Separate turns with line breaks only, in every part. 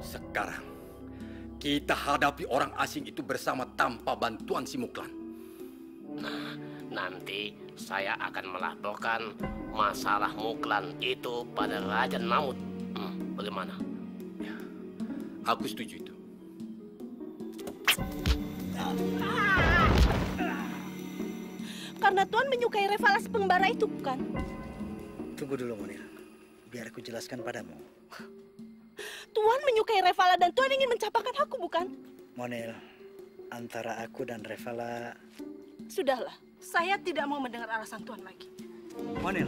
Sekarang kita hadapi orang asing itu bersama tanpa bantuan si Muklan.
Nah, nanti saya akan melaporkan masalah Muklan itu pada Raja Namut. Bagaimana?
Ya, aku setuju itu.
Karena Tuan menyukai Revala si pengembara itu, bukan?
Tunggu dulu, Monil. Biar aku jelaskan padamu.
Tuan menyukai Revala dan Tuan ingin mencapakan aku, bukan?
Monil, antara aku dan Revala...
Sudahlah, saya tidak mau mendengar alasan Tuan lagi.
Monil.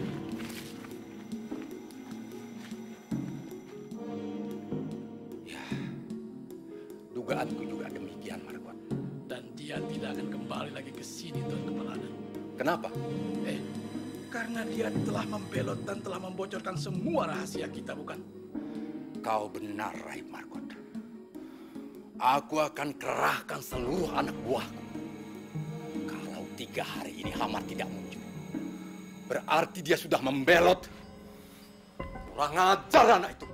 Ya, dugaanku juga demikian, Margot.
Dan dia tidak akan kembali lagi ke sini, Tuan Kepala Adat.
Kenapa?
Karena dia telah membelot dan telah membocorkan semua rahasia kita, bukan?
Kau benar, Raib Margot. Aku akan kerahkan seluruh anak buahku. Kalau 3 hari ini Hamar tidak muncul, berarti dia sudah membelot. Kurang ajar anak itu.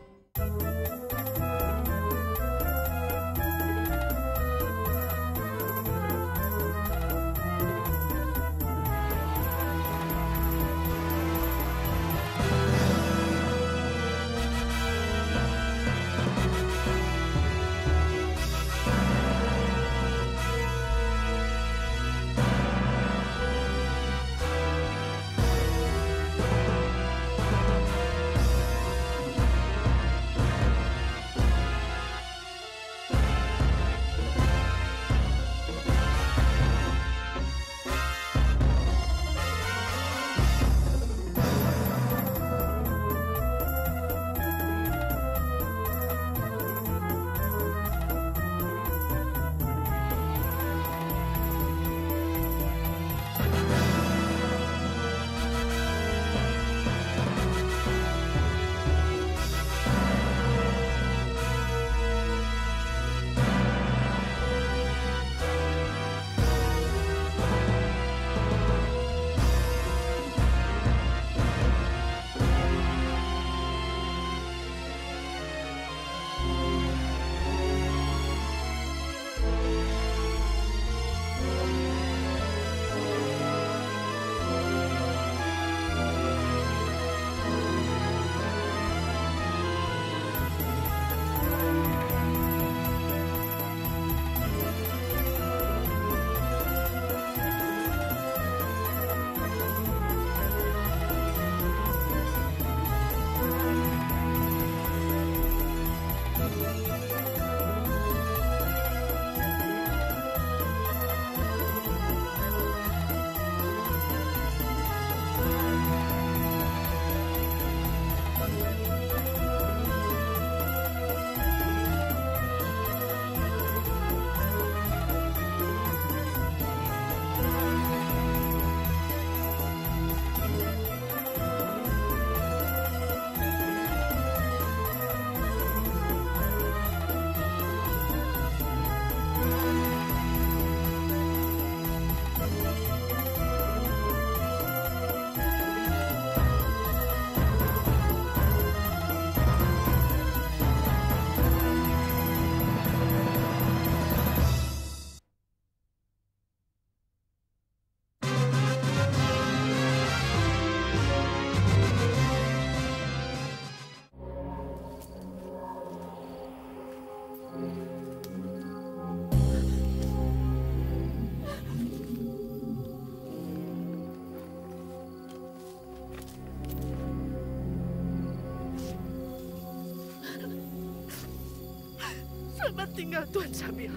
Selamat tinggal, Tuan Samir.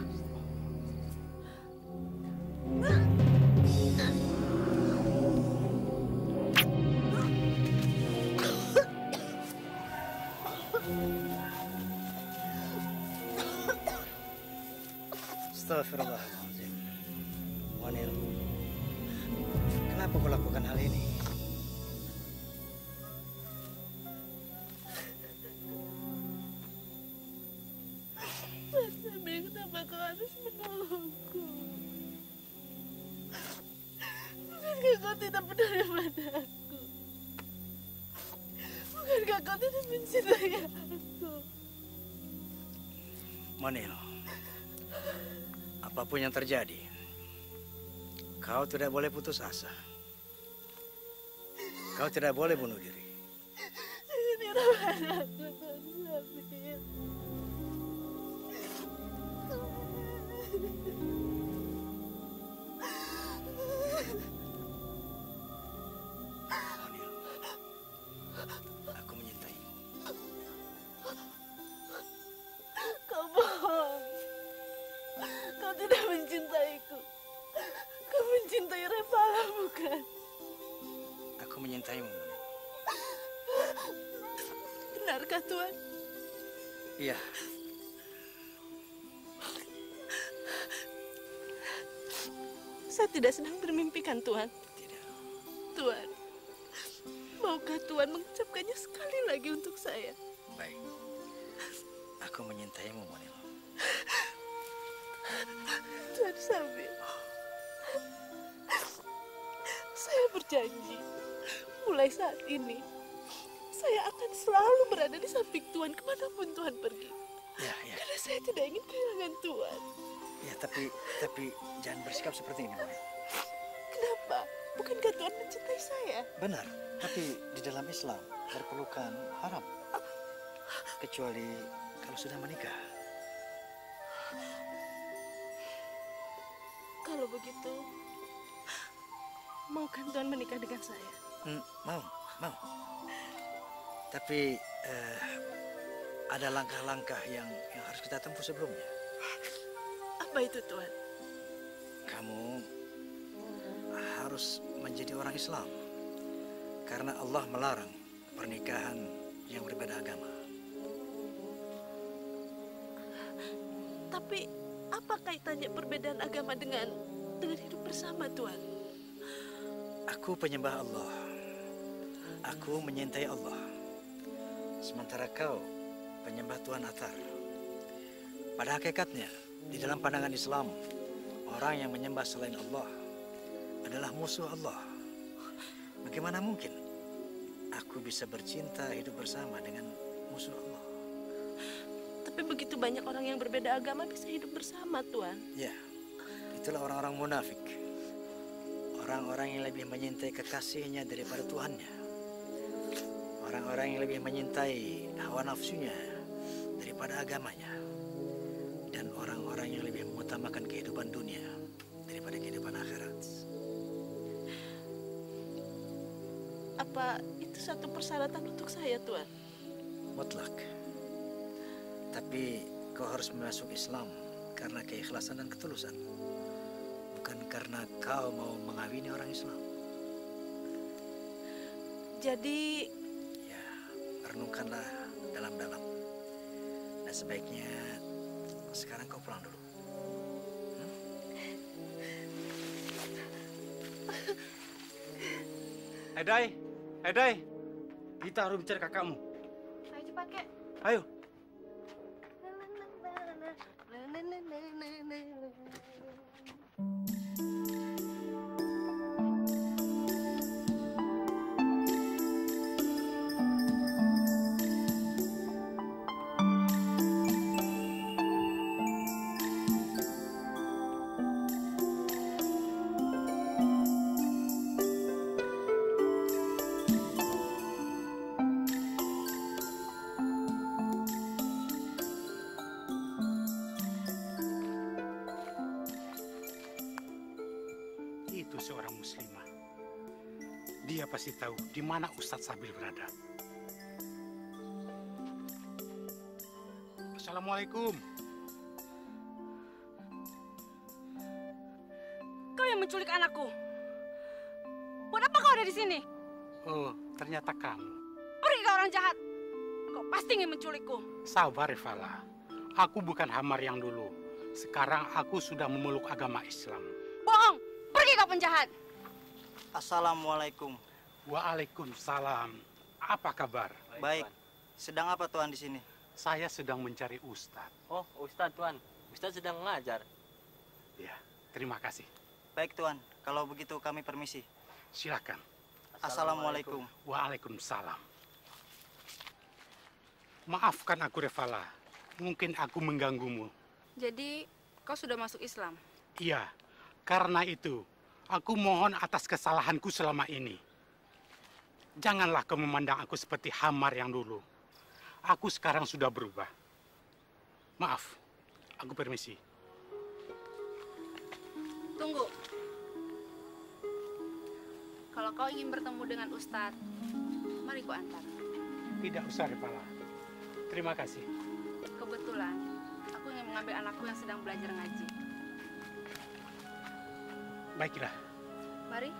Astagfirullahaladzim. Monil, kenapa kau lakukan hal ini?
Mas Samir, kenapa kau harus menolongku? Bukankah kau tidak peduli padaku? Bukankah kau tidak mencintai aku?
Monil, apapun yang terjadi, kau tidak boleh putus asa. Kau tidak boleh bunuh diri. Monil, aku menyintaimu.
Kau bohong. Kau tidak mencintaiku. Kau mencintai Revala, bukan?
Aku menyintaimu, Monil.
Benarkah, Tuan?
Iya.
Saya tidak sedang bermimpikan, Tuan.
Tidak.
Tuan, maukah Tuan mengucapkannya sekali lagi untuk saya?
Baik. Aku menyintaimu, Monil.
Tuan Sabil, saya berjanji, mulai saat ini, saya akan selalu berada di samping Tuan kemanapun Tuan pergi.
Ya.
Karena saya tidak ingin kehilangan Tuan.
Ya, tapi jangan bersikap seperti ini, Monil.
Kenapa? Bukankah Tuan mencintai saya?
Benar, tapi di dalam Islam berpelukan haram. Kecuali kalau sudah menikah.
Kalau begitu, maukan Tuan menikah dengan saya?
Mau. Tapi ada langkah-langkah yang harus kita tempuh sebelumnya.
Apa itu, Tuan?
Kamu harus menjadi orang Islam. Karena Allah melarang pernikahan yang berbeda agama.
Tapi apa kaitannya perbedaan agama dengan hidup bersama, Tuan?
Aku penyembah Allah. Aku menyintai Allah. Sementara kau penyembah Tuhan Atar. Pada hakikatnya, di dalam pandangan Islam, orang yang menyembah selain Allah adalah musuh Allah. Bagaimana mungkin aku bisa bercinta hidup bersama dengan musuh Allah?
Tapi begitu banyak orang yang berbeda agama bisa hidup bersama, Tuan.
Ya, itulah orang-orang munafik. Orang-orang yang lebih menyintai kekasihnya daripada Tuhannya. Orang-orang yang lebih menyintai hawa nafsunya daripada agamanya. Dan orang-orang yang lebih mengutamakan kehidupan dunia daripada kehidupan akhirat.
Apa itu satu persyaratan untuk saya, Tuan?
Mutlak. Tapi kau harus masuk Islam karena keikhlasan dan ketulusan. Bukan karena kau mau mengawini orang Islam.
Jadi,
Ya, renungkanlah dalam-dalam. Dan sebaiknya sekarang kau pulang dulu.
Dai, kita harus mencari kakakmu.
Ayo cepat, Kek.
Ayo. Itu seorang muslimah. Dia pasti tahu di mana Ustadz Sabil berada. Assalamualaikum.
Kau yang menculik anakku. Buat apa kau ada di sini?
Oh, ternyata kamu.
Pergi kau orang jahat. Kau pasti ingin menculikku.
Sabar, Rivala. Aku bukan Hamar yang dulu. Sekarang aku sudah memeluk agama Islam.
Bohong. Pergi kau penjahat.
Assalamualaikum.
Waalaikumsalam. Apa kabar?
Baik. Sedang apa Tuhan di sini?
Saya sedang mencari Ustadz.
Oh, Ustadz Tuan. Ustadz sedang mengajar.
Ya, terima kasih.
Baik Tuhan, kalau begitu kami permisi.
Silakan.
Assalamualaikum.
Waalaikumsalam. Maafkan aku, Revala. mungkin aku mengganggumu.
Jadi, kau sudah masuk Islam?
Iya, karena itu aku mohon atas kesalahanku selama ini. Janganlah kau memandang aku seperti Hamar yang dulu. Aku sekarang sudah berubah. Maaf, aku permisi.
Tunggu. Kalau kau ingin bertemu dengan Ustadz, mari ku antar.
Tidak usah, Rifala. Terima kasih.
Kebetulan, aku ingin mengambil anakku yang sedang belajar ngaji.
Baiklah.
Mari.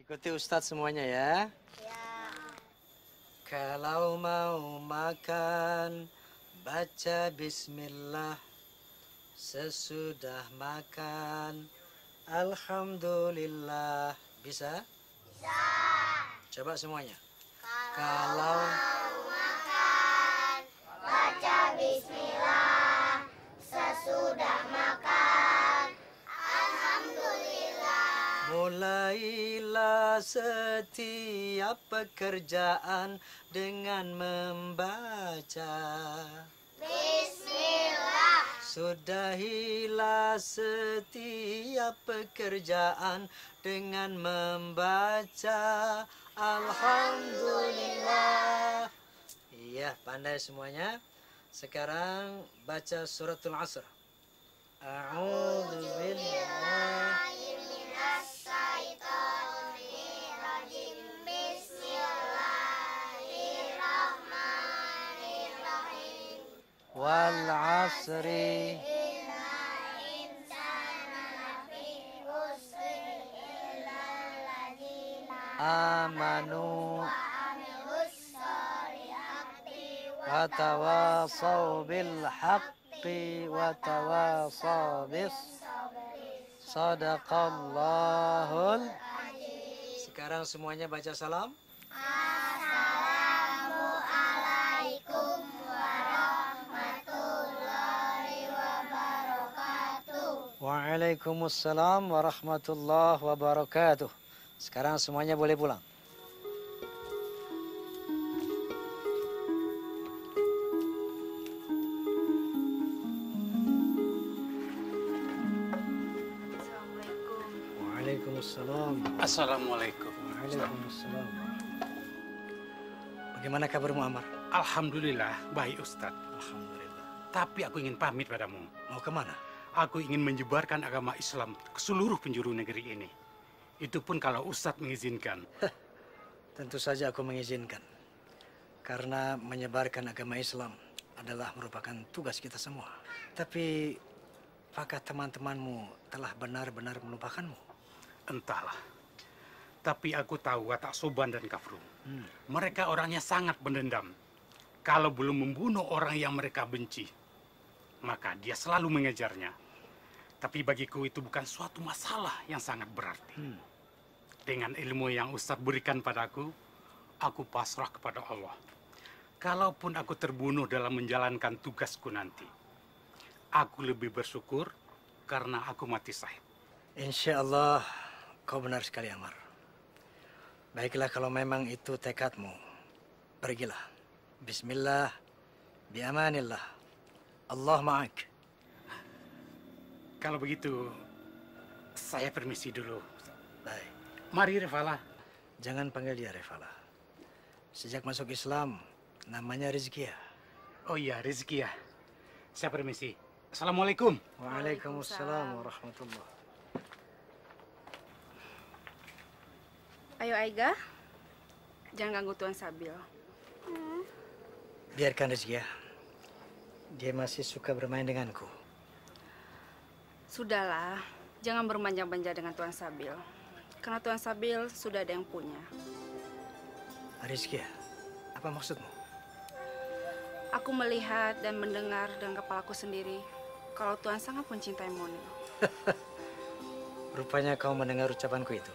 Ikuti Ustadz semuanya ya. Kalau mau makan, baca bismillah. Sesudah makan, alhamdulillah. Bisa? Bisa. Coba semuanya. Kalau
makan, baca bismillah. Sesudah makan, alhamdulillah.
mulailah setiap pekerjaan dengan membaca
Bismillah.
Sudahilah setiap pekerjaan dengan membaca Alhamdulillah. Iya, pandai semuanya. Sekarang baca suratul Asr. A'udzu billahi
minasyaitonirrajim. Bismillahirrahmanirrahim.
wal 'asri
Innal insana lafi khusrin illal ladzina
amanu
amilus solihati
wa tawasaw bil haqqi wa tawasaw bis sadaqallahul. Sekarang semuanya baca salam.
Assalamualaikum warahmatullahi wabarakatuh.
Waalaikumsalam warahmatullahi wabarakatuh. Sekarang semuanya boleh pulang.
Assalamualaikum.
Waalaikumsalam.
Assalamualaikum.
Waalaikumsalam. Bagaimana kabarmu, Amar?
Alhamdulillah, baik Ustadz.
Alhamdulillah.
Tapi aku ingin pamit padamu.
Mau kemana?
Aku ingin menyebarkan agama Islam ke seluruh penjuru negeri ini. Itu pun kalau Ustadz mengizinkan.
Tentu saja aku mengizinkan. Karena menyebarkan agama Islam adalah merupakan tugas kita semua. Tapi, apakah teman-temanmu telah benar-benar melupakanmu?
Entahlah. Tapi aku tahu watak Soban dan Kafrun. Mereka orangnya sangat pendendam. Kalau belum membunuh orang yang mereka benci, maka dia selalu mengejarnya. Tapi bagiku itu bukan suatu masalah yang sangat berarti. Dengan ilmu yang Ustadz berikan padaku, aku pasrah kepada Allah. Kalaupun aku terbunuh dalam menjalankan tugasku nanti, aku lebih bersyukur karena aku mati syahid.
Insya Allah, kau benar sekali, Amar. Baiklah kalau memang itu tekadmu, pergilah. Bismillah, biamanillah. Allah ma'ak.
Kalau begitu, saya permisi dulu.
Baik.
Mari, Rifala.
Jangan panggil dia Rifala. Sejak masuk Islam, namanya Rizkia.
Oh iya, Rizki ya. Saya permisi. Assalamualaikum.
Waalaikumsalam warahmatullahi.
Ayo Aiga, jangan ganggu Tuan Sabil.
Biarkan Rizkia. Dia masih suka bermain denganku.
Sudahlah, jangan bermanja-manja dengan Tuan Sabil. Karena Tuan Sabil sudah ada yang punya.
Rizkia, apa maksudmu?
Aku melihat dan mendengar dengan kepalaku sendiri kalau Tuan sangat mencintai Moni.
Rupanya kau mendengar ucapanku itu.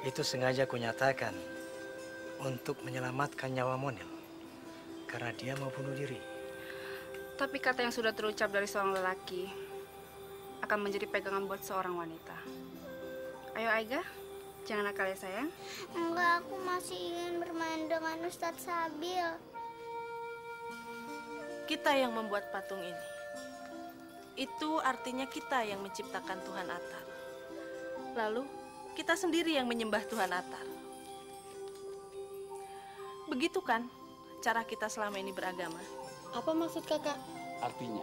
Itu sengaja kunyatakan untuk menyelamatkan nyawa Monil karena dia mau bunuh diri.
Tapi kata yang sudah terucap dari seorang lelaki akan menjadi pegangan buat seorang wanita. Ayo Aiga, jangan nakal ya sayang.
Enggak, aku masih ingin bermain dengan Ustadz Sabil.
Kita yang membuat patung ini. Itu artinya kita yang menciptakan Tuhan Atar. Lalu, kita sendiri yang menyembah Tuhan Atar. Begitu kan cara kita selama ini beragama?
Apa maksud kakak?
Artinya,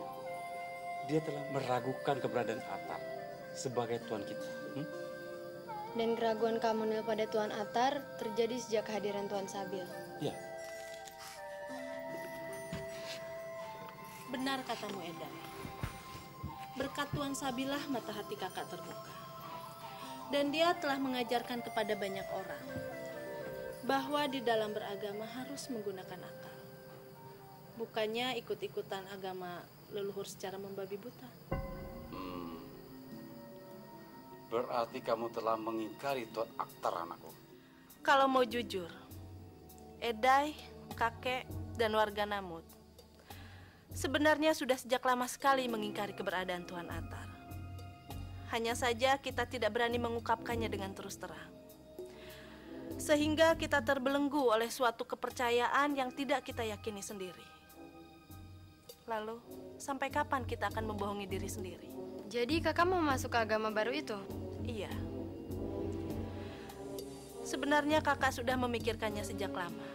dia telah meragukan keberadaan Atar sebagai Tuhan kita.
Dan keraguan Kak Monil pada Tuan Atar terjadi sejak kehadiran Tuan Sabil.
Ya.
Benar katamu, Eday. Berkat Tuan Sabilah mata hati kakak terbuka. Dan dia telah mengajarkan kepada banyak orang bahwa di dalam beragama harus menggunakan akal. Bukannya ikut-ikutan agama leluhur secara membabi buta.
Berarti kamu telah mengingkari Tuan Atar, anakku.
Kalau mau jujur, Eday, kakek, dan warga Namut sebenarnya sudah sejak lama sekali mengingkari keberadaan Tuan Atar. Hanya saja kita tidak berani mengungkapkannya dengan terus terang. Sehingga kita terbelenggu oleh suatu kepercayaan yang tidak kita yakini sendiri. Lalu, sampai kapan kita akan membohongi diri sendiri?
Jadi kakak mau masuk ke agama baru itu?
Iya. Sebenarnya kakak sudah memikirkannya sejak lama.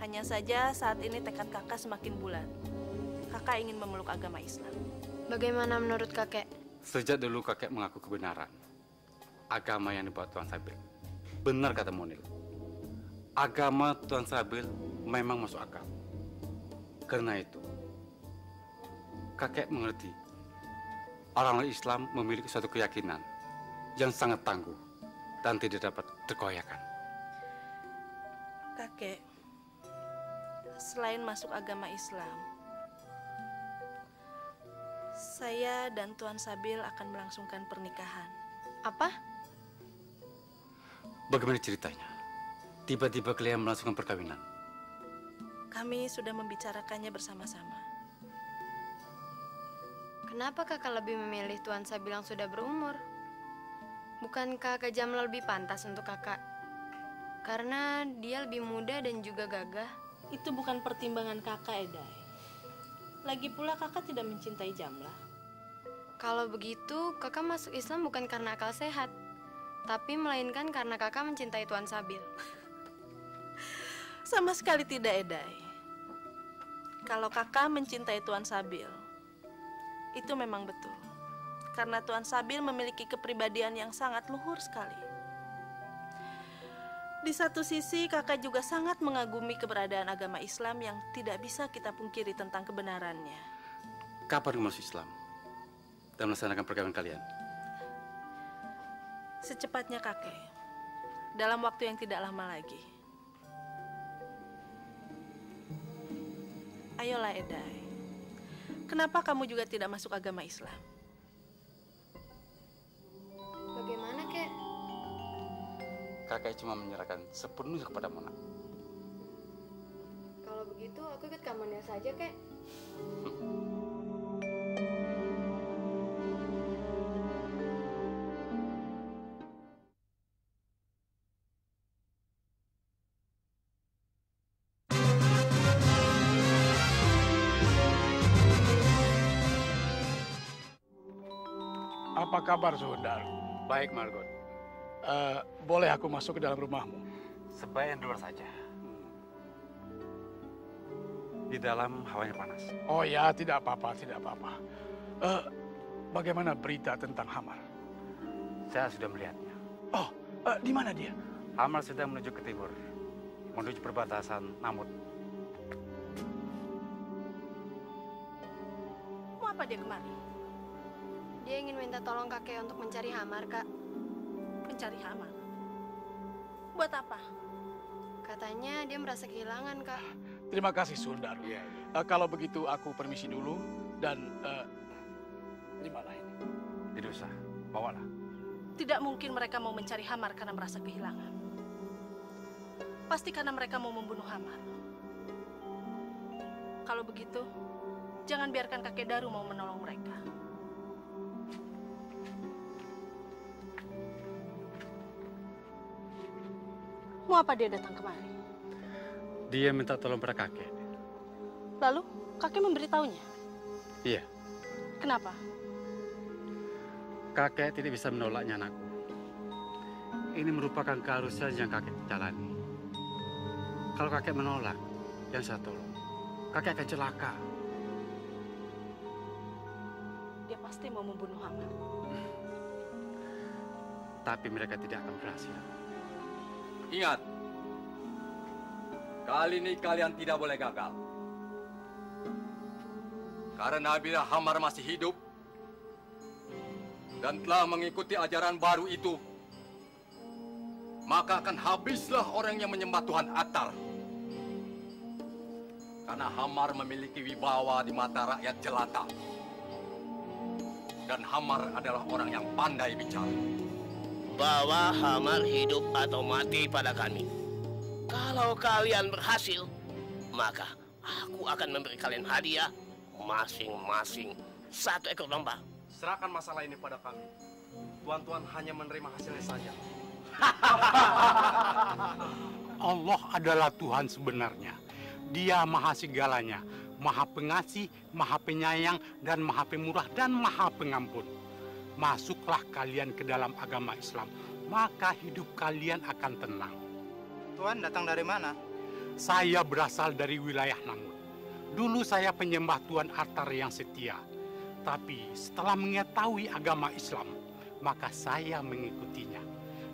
Hanya saja saat ini tekad kakak semakin bulat. Kakak ingin memeluk agama Islam.
Bagaimana menurut kakek?
Sejak dulu kakek mengaku kebenaran agama yang dibawa Tuan Sabil. Benar kata Monil. Agama Tuan Sabil memang masuk akal. Karena itu, kakek mengerti orang Islam memiliki suatu keyakinan yang sangat tangguh dan tidak dapat tergoyahkan.
Kakek, selain masuk agama Islam, saya dan Tuan Sabil akan melangsungkan pernikahan.
Apa?
Bagaimana ceritanya? Tiba-tiba kalian melangsungkan perkawinan.
Kami sudah membicarakannya bersama-sama.
Kenapa kakak lebih memilih Tuan Sabil yang sudah berumur? Bukankah Kak Jamla lebih pantas untuk kakak? Karena dia lebih muda dan juga gagah.
Itu bukan pertimbangan kakak, Eday. Lagi pula kakak tidak mencintai Jamla.
Kalau begitu, kakak masuk Islam bukan karena akal sehat, tapi melainkan karena kakak mencintai Tuan Sabil.
Sama sekali tidak, Eday. Kalau kakak mencintai Tuan Sabil, itu memang betul. Karena Tuan Sabil memiliki kepribadian yang sangat luhur sekali. Di satu sisi, kakak juga sangat mengagumi keberadaan agama Islam yang tidak bisa kita pungkiri tentang kebenarannya.
Kapan kamu masuk Islam dan melaksanakan perkawinan kalian?
Secepatnya, kakek. Dalam waktu yang tidak lama lagi. Ayolah, Eday. Kenapa kamu juga tidak masuk agama Islam?
Bagaimana, Kek?
Kakek cuma menyerahkan sepenuhnya kepada Mona.
Kalau begitu, aku ikut Kak Monil saja, Kek.
Apa kabar, Saudara?
Baik, Margot.
Boleh aku masuk ke dalam rumahmu?
Sebaiknya di luar saja. Di dalam hawanya panas.
Oh ya, tidak apa-apa, tidak apa-apa. Bagaimana berita tentang Hamar?
Saya sudah melihatnya.
Oh, di mana dia?
Hamar sedang menuju ke timur, menuju perbatasan Namut.
Mau apa dia kemari?
Dia ingin minta tolong kakek untuk mencari Hamar, Kak.
Mencari Hamar? Buat apa?
Katanya dia merasa kehilangan, Kak.
Terima kasih, Saudara. Kalau begitu, aku permisi dulu. Dan, di mana ini?
Tidak usah, bawalah.
Tidak mungkin mereka mau mencari Hamar karena merasa kehilangan. pasti karena mereka mau membunuh Hamar. Kalau begitu, jangan biarkan kakek Daru mau menolong mereka. Mau apa dia datang kemari?
Dia minta tolong pada kakek.
Lalu, kakek memberitahunya?
Iya.
Kenapa?
Kakek tidak bisa menolaknya, anakku. Ini merupakan keharusan yang kakek jalani. Kalau kakek menolak, yang saya tolong, kakek akan celaka.
Dia pasti mau membunuh Hamar.
Tapi mereka tidak akan berhasil.
Ingat, kali ini kalian tidak boleh gagal. Karena bila Hamar masih hidup dan telah mengikuti ajaran baru itu, maka akan habislah orang yang menyembah Tuhan Atar. Karena Hamar memiliki wibawa di mata rakyat jelata. Dan Hamar adalah orang yang pandai bicara.
Bawa Hamar hidup atau mati pada kami. Kalau kalian berhasil, maka aku akan memberi kalian hadiah masing-masing 1 ekor domba.
Serahkan masalah ini pada kami. Tuan-tuan hanya menerima hasilnya saja.
Allah adalah Tuhan sebenarnya. Dia maha segalanya, maha pengasih, maha penyayang, dan maha pemurah, dan maha pengampun. Masuklah kalian ke dalam agama Islam, maka hidup kalian akan tenang.
Tuan datang dari mana?
Saya berasal dari wilayah Namut. Dulu saya penyembah Tuan Atar yang setia. Tapi setelah mengetahui agama Islam, maka saya mengikutinya.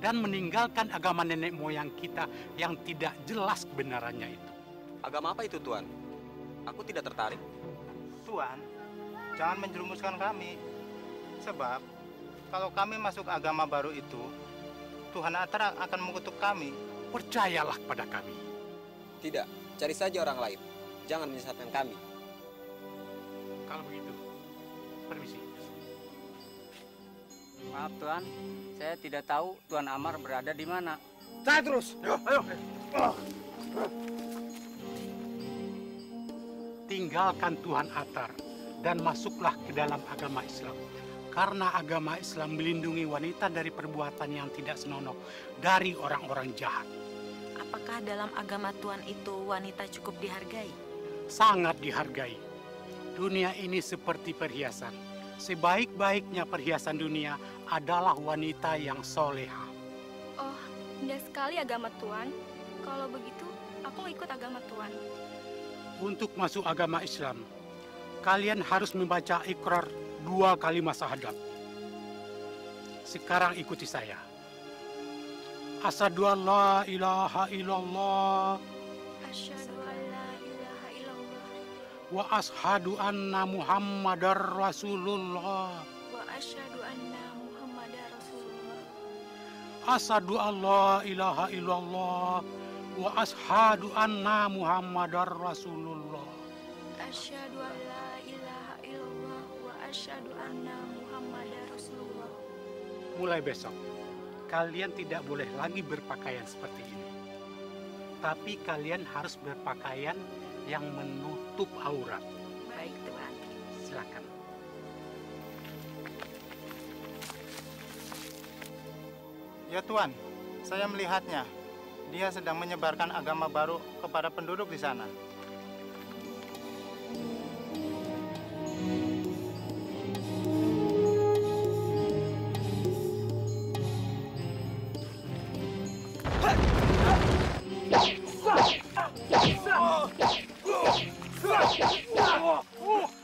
Dan meninggalkan agama nenek moyang kita yang tidak jelas kebenarannya itu.
Agama apa itu, Tuan? Aku tidak tertarik.
Tuan, jangan menjerumuskan kami. Sebab, kalau kami masuk agama baru itu, Tuhan Atar akan mengutuk kami.
Percayalah pada kami.
Tidak, cari saja orang lain. Jangan menyesatkan kami.
Kalau begitu, permisi.
Maaf Tuan, saya tidak tahu Tuan Amar berada di mana.
Saya terus. Ayo.
Tinggalkan Tuhan Atar dan masuklah ke dalam agama Islam. Karena agama Islam melindungi wanita dari perbuatan yang tidak senonoh dari orang-orang jahat.
Apakah dalam agama Tuhan itu wanita cukup dihargai?
Sangat dihargai. Dunia ini seperti perhiasan. Sebaik-baiknya perhiasan dunia adalah wanita yang soleha.
Oh, indah sekali agama Tuhan. Kalau begitu, aku ikut agama Tuhan.
Untuk masuk agama Islam, kalian harus membaca ikrar 2 kalimat syahadat. Sekarang ikuti saya. Asyhadu an la ilaha illallah.
Asyhadu an la ilaha illallah.
Wa asyhadu anna Muhammadar Rasulullah.
Wa asyhadu anna Muhammadar Rasulullah.
Asyhadu an la ilaha illallah. Wa asyhadu anna Muhammadar Rasulullah.
Asyhadu an la ilaha illallah wa asyhadu anna Muhammadar Rasulullah.
Mulai besok, kalian tidak boleh lagi berpakaian seperti ini. Tapi kalian harus berpakaian yang menutup aurat.
Baik, Tuan.
Silakan.
Ya Tuan, saya melihatnya. Dia sedang menyebarkan agama baru kepada penduduk di sana.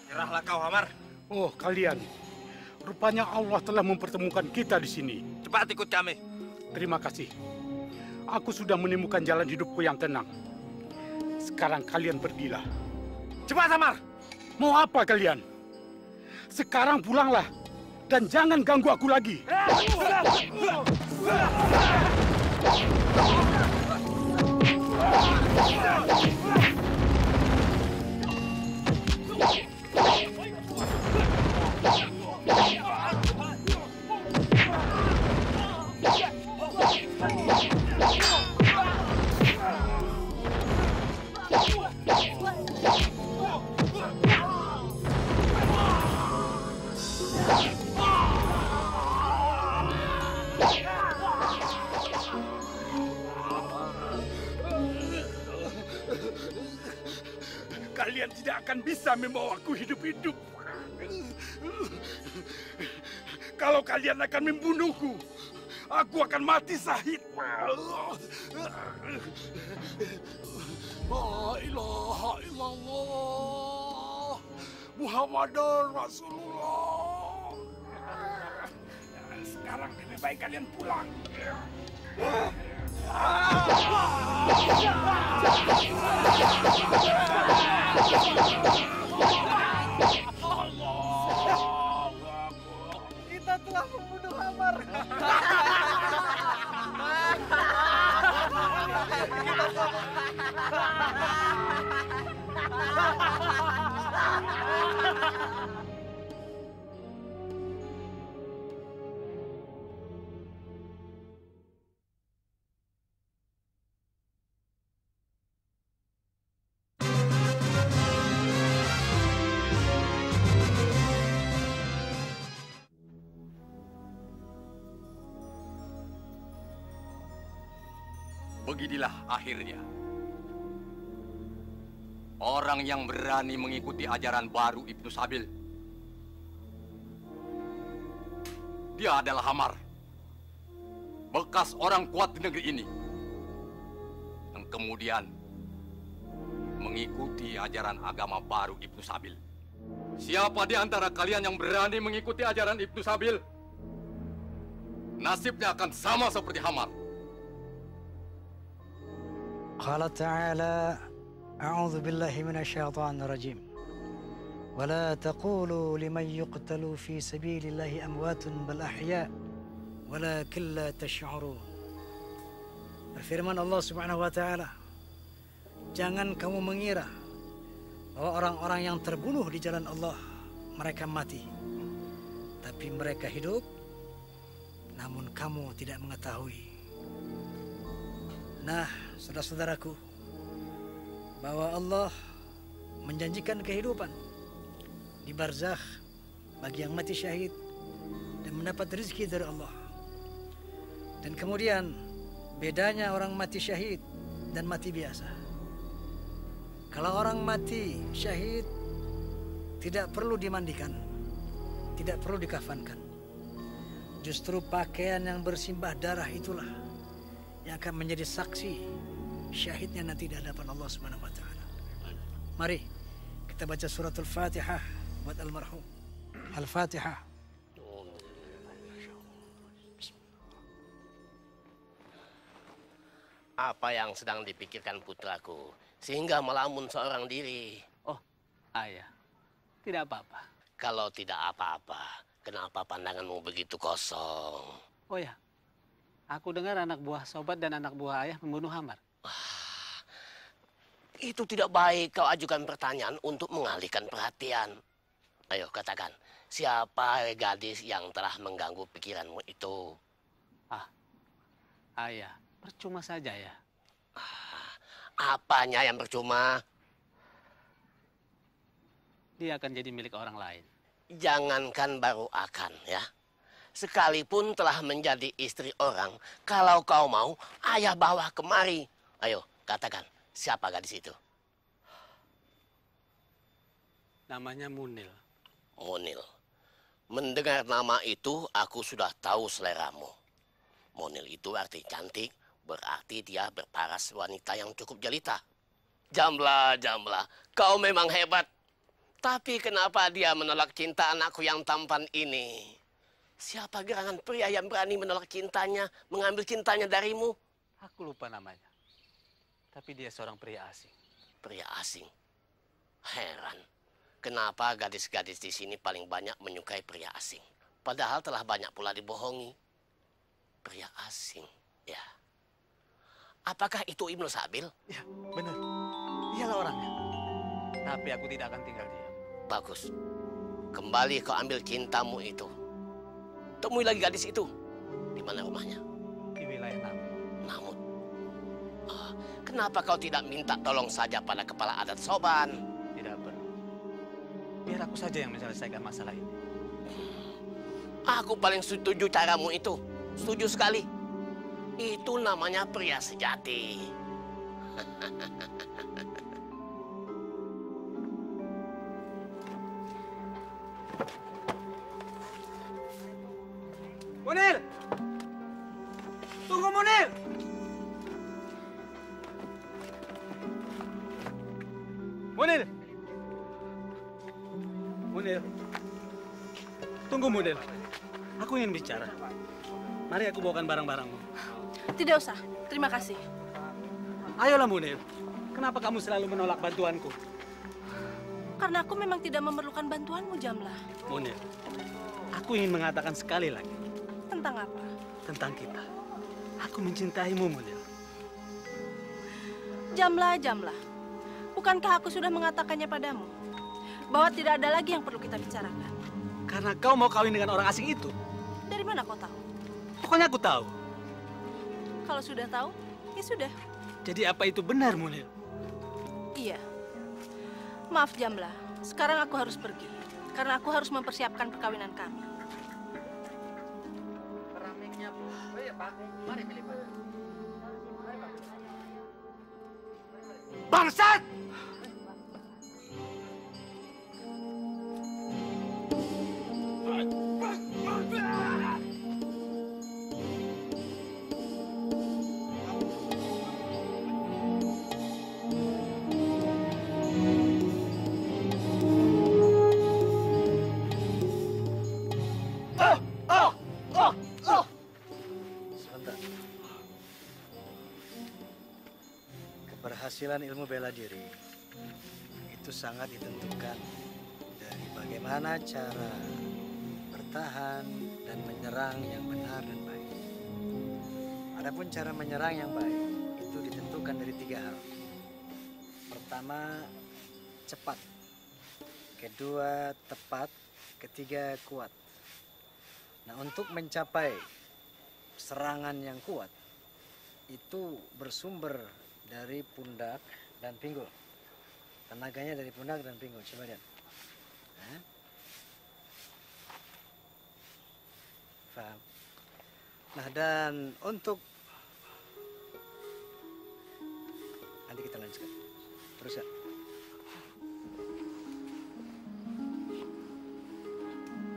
Nyerahlah kau, Hamar.
Oh, kalian. Rupanya Allah telah mempertemukan kita di sini.
Cepat ikut kami.
Terima kasih. Aku sudah menemukan jalan hidupku yang tenang. Sekarang kalian pergilah.
Cepat, Hamar.
Mau apa kalian? Sekarang pulanglah. Dan jangan ganggu aku lagi. kalian tidak akan bisa membawaku hidup-hidup. Kalau kalian akan membunuhku, aku akan mati syahid. La ilaha illallah Muhammadur Rasulullah. Sekarang lebih baik kalian pulang.
Kita telah membunuh Amar.
Beginilah akhirnya. Orang yang berani mengikuti ajaran baru Ibnu Sabil. Dia adalah Hamar. Bekas orang kuat di negeri ini. Yang kemudian mengikuti ajaran agama baru Ibnu Sabil. Siapa di antara kalian yang berani mengikuti ajaran Ibnu Sabil? Nasibnya akan sama seperti Hamar.
قال تعالى أعوذ بالله من الشيطان الرجيم ولا تقولوا لمن يقتل في سبيل الله أموات بل أحياء ولكن لا تشعرون. Berfirman Allah Subhanahu wa taala, jangan kamu mengira bahwa orang-orang yang terbunuh di jalan Allah mereka mati, tapi mereka hidup namun kamu tidak mengetahui. Nah, saudara-saudaraku, bahwa Allah menjanjikan kehidupan di barzakh bagi yang mati syahid dan mendapat rezeki dari Allah. Dan kemudian bedanya orang mati syahid dan mati biasa. Kalau orang mati syahid tidak perlu dimandikan, tidak perlu dikafankan. Justru pakaian yang bersimbah darah itulah yang akan menjadi saksi syahidnya nanti di hadapan Allah Subhanahu wa taala. Mari kita baca suratul Fatihah buat almarhum. Al-Fatihah.
Apa yang sedang dipikirkan putraku sehingga melamun seorang diri?
Oh, ayah. Tidak apa-apa.
Kalau tidak apa-apa, kenapa pandanganmu begitu kosong?
Oh ya, aku dengar anak buah sobat dan anak buah ayah membunuh Hamar.
Itu tidak baik kau ajukan pertanyaan untuk mengalihkan perhatian. Ayo katakan, siapa gadis yang telah mengganggu pikiranmu itu?
Ayah, percuma saja ya.
Apanya yang percuma?
Dia akan jadi milik orang lain.
Jangankan baru akan ya. Sekalipun telah menjadi istri orang, kalau kau mau, ayah bawa kemari. Ayo, katakan, siapa gadis itu?
Namanya Munil.
Munil. Mendengar nama itu, aku sudah tahu seleramu. Munil itu arti cantik, berarti dia berparas wanita yang cukup jelita. Jamlah, Jamlah, kau memang hebat. Tapi kenapa dia menolak cinta anakku yang tampan ini? Siapa gerangan pria yang berani menolak cintanya, mengambil cintanya darimu?
Aku lupa namanya. Tapi dia seorang pria asing.
Pria asing? Heran. Kenapa gadis-gadis di sini paling banyak menyukai pria asing? Padahal telah banyak pula dibohongi. Pria asing, ya. Apakah itu Ibnu Sabil?
Ya, benar. Dialah orangnya. Tapi aku tidak akan tinggal diam.
Bagus. Kembali kau ambil cintamu itu. Temui lagi gadis itu. Di mana rumahnya?
Di wilayah Namut.
Namut. Kenapa kau tidak minta tolong saja pada kepala adat Soban?
Tidak perlu. Biar aku saja yang menyelesaikan masalah ini.
Aku paling setuju caramu itu. Setuju sekali. Itu namanya pria sejati.
Munir! Tunggu, Munir! Munir! Munir! Tunggu, Munir. Aku ingin bicara. Mari aku bawakan barang-barangmu.
Tidak usah, terima kasih.
Ayolah, Munir. Kenapa kamu selalu menolak bantuanku?
Karena aku memang tidak memerlukan bantuanmu, Jamlah.
Munir, aku ingin mengatakan sekali lagi.
Tentang apa?
Tentang kita. Aku mencintaimu, Munir.
Jamlah, Jamlah. Bukankah aku sudah mengatakannya padamu? Bahwa tidak ada lagi yang perlu kita bicarakan.
Karena kau mau kawin dengan orang asing itu.
Dari mana kau tahu?
Pokoknya aku tahu.
Kalau sudah tahu, ya sudah.
Jadi apa itu benar, Munir?
Iya. Maaf, Jamlah. Sekarang aku harus pergi. Karena aku harus mempersiapkan perkawinan kami.
Keramiknya, Bu. Oh iya, Pak. Mari pilih, Pak.
Bangsat!
Sebentar. Keberhasilan ilmu bela diri itu sangat ditentukan dari bagaimana cara bertahan dan menyerang yang benar dan baik. Adapun cara menyerang yang baik itu ditentukan dari 3 hal. Pertama, cepat. Kedua, tepat. Ketiga, kuat. Nah, untuk mencapai serangan yang kuat itu bersumber dari pundak dan pinggul. Tenaganya dari pundak dan pinggul. Coba lihat. Nah. Paham? Nah, dan untuk nanti kita lanjutkan. Terus ya.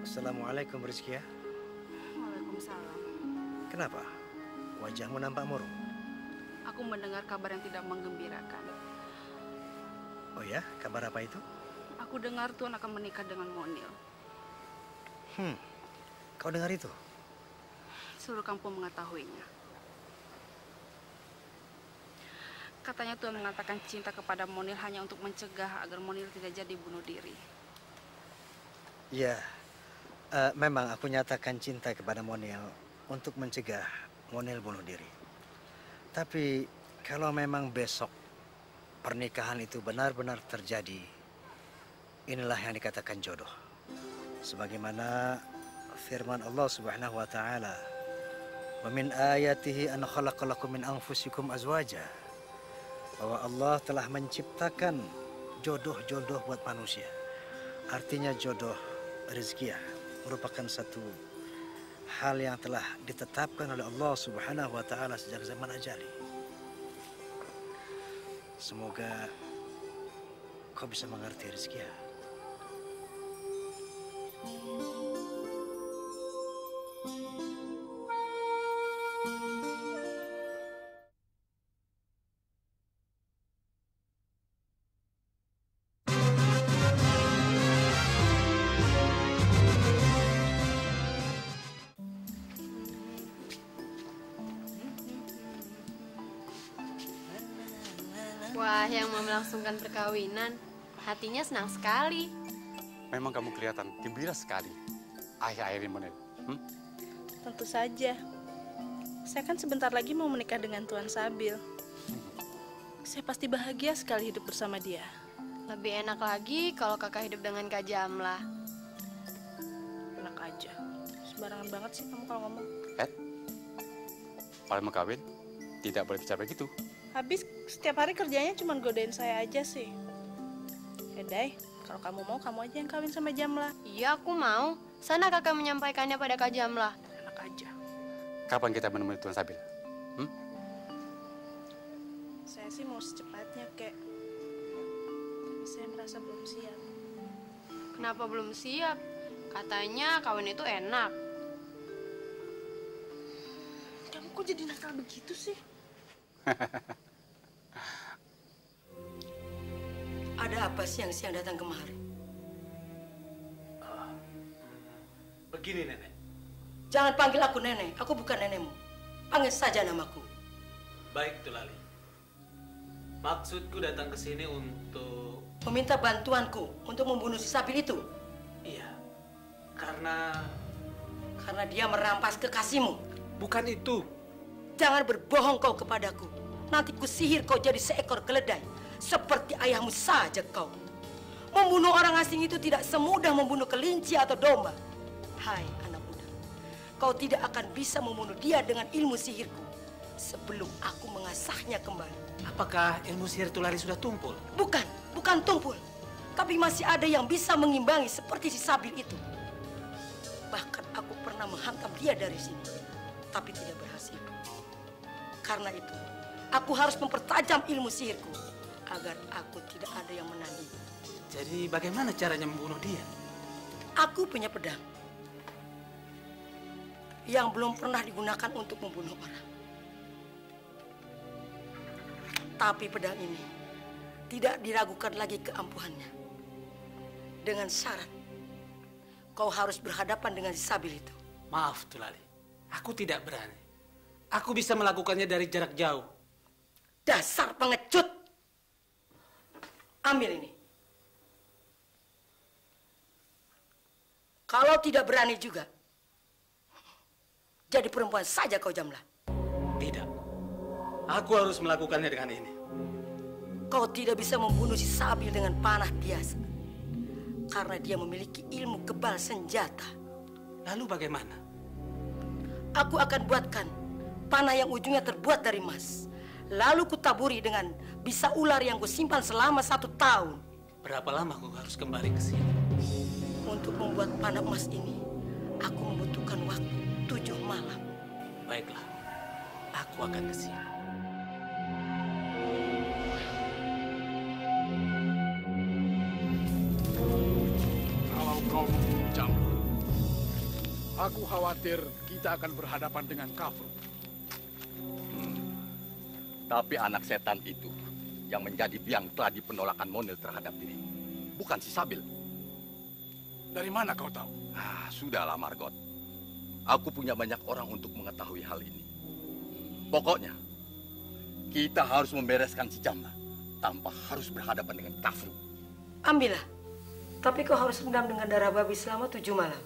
Assalamualaikum Rizkia.
Waalaikumsalam.
Kenapa? Wajahmu nampak murung.
Aku mendengar kabar yang tidak menggembirakan.
Oh ya, kabar apa itu?
Aku dengar Tuan akan menikah dengan Monil.
Kau dengar itu?
Seluruh kampung mengetahuinya. Katanya Tuan mengatakan cinta kepada Monil hanya untuk mencegah agar Monil tidak jadi bunuh diri.
Ya, memang aku nyatakan cinta kepada Monil untuk mencegah Monil bunuh diri. Tapi kalau memang besok pernikahan itu benar-benar terjadi, inilah yang dikatakan jodoh. Sebagaimana firman Allah Subhanahu wa taala, "Wa min ayatihi an khalaqalakum min anfusikum azwaja." Bahwa Allah telah menciptakan jodoh-jodoh buat manusia. Artinya jodoh rezeki merupakan satu hal yang telah ditetapkan oleh Allah Subhanahu wa taala sejak zaman ajali. Semoga kau bisa mengerti rezeki.
Wah, yang mau melangsungkan perkawinan, hatinya senang sekali.
Memang kamu kelihatan gembira sekali. Akhir-akhir ini, Monil.
Tentu saja. Saya kan sebentar lagi mau menikah dengan Tuan Sabil. Saya pasti bahagia sekali hidup bersama dia.
Lebih enak lagi kalau kakak hidup dengan Kak Jamlah.
Enak aja. Sembarangan banget sih kamu kalau ngomong.
Kalau mau kawin, tidak boleh bicara begitu.
Habis setiap hari kerjanya cuma godain saya aja sih. Dai, kalau kamu mau, kamu aja yang kawin sama Jamlah.
Iya, aku mau. Sana kakak menyampaikannya pada Kak Jamlah.
Enak aja.
Kapan kita menemui Tuan Sabil?
Saya sih mau secepatnya, Kek. Tapi saya merasa belum siap.
Kenapa belum siap? Katanya kawin itu enak.
kok jadi nakal begitu sih?
Ada apa siang-siang datang kemari?
Begini, Nenek.
Jangan panggil aku nenek, aku bukan nenekmu. Panggil saja namaku.
Baik, Tulali. Maksudku datang ke sini untuk...
Meminta bantuanku untuk membunuh si Sabil itu?
Iya, karena
dia merampas kekasihmu.
Bukan itu.
Jangan berbohong kau kepadaku. Nanti ku sihir kau jadi seekor keledai. Seperti ayahmu saja kau. Membunuh orang asing itu tidak semudah membunuh kelinci atau domba. Hai anak muda, kau tidak akan bisa membunuh dia dengan ilmu sihirku sebelum aku mengasahnya kembali.
Apakah ilmu sihir Tulali sudah tumpul?
Bukan tumpul. Tapi masih ada yang bisa mengimbangi seperti si Sabil itu. Bahkan aku pernah menghantam dia dari sini, tapi tidak berhasil. Karena itu, aku harus mempertajam ilmu sihirku agar aku tidak ada yang menandingi.
Jadi bagaimana caranya membunuh dia?
Aku punya pedang yang belum pernah digunakan untuk membunuh orang. Tapi pedang ini tidak diragukan lagi keampuhannya. Dengan syarat kau harus berhadapan dengan si Sabil itu.
Maaf, Tulali. Aku tidak berani. Aku bisa melakukannya dari jarak jauh.
Dasar pengecut. Ambil ini. Kalau tidak berani juga, jadi perempuan saja kau, Jamlah.
Tidak. Aku harus melakukannya dengan ini.
Kau tidak bisa membunuh si Sabil dengan panah biasa. Karena dia memiliki ilmu kebal senjata.
Lalu bagaimana?
Aku akan buatkan panah yang ujungnya terbuat dari emas. Lalu kutaburi dengan bisa ular yang kusimpan selama 1 tahun.
Berapa lama aku harus kembali ke sini?
Untuk membuat panah emas ini, aku membutuhkan waktu 7 malam.
Baiklah, aku akan ke sini.
Kalau kau membunuh Jamrud, aku khawatir kita akan berhadapan dengan Kafrun.
Tapi anak setan itu yang menjadi biang keladi penolakan Monil terhadap dirimu, bukan si Sabil.
Dari mana kau tahu?
Sudahlah, Margot. Aku punya banyak orang untuk mengetahui hal ini. Pokoknya, kita harus membereskan si Jamlah tanpa harus berhadapan dengan Kafrun.
Ambillah. Tapi kau harus rendam dengan darah babi selama 7 malam.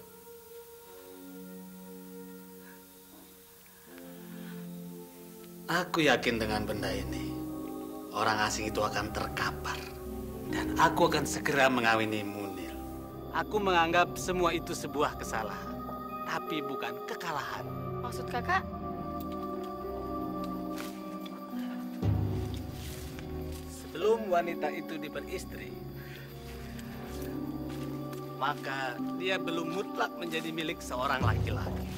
Aku yakin dengan benda ini, orang asing itu akan terkapar. Dan aku akan segera mengawini Munil. Aku menganggap semua itu sebuah kesalahan, tapi bukan kekalahan.
Maksud kakak?
Sebelum wanita itu diperistri, maka dia belum mutlak menjadi milik seorang laki-laki.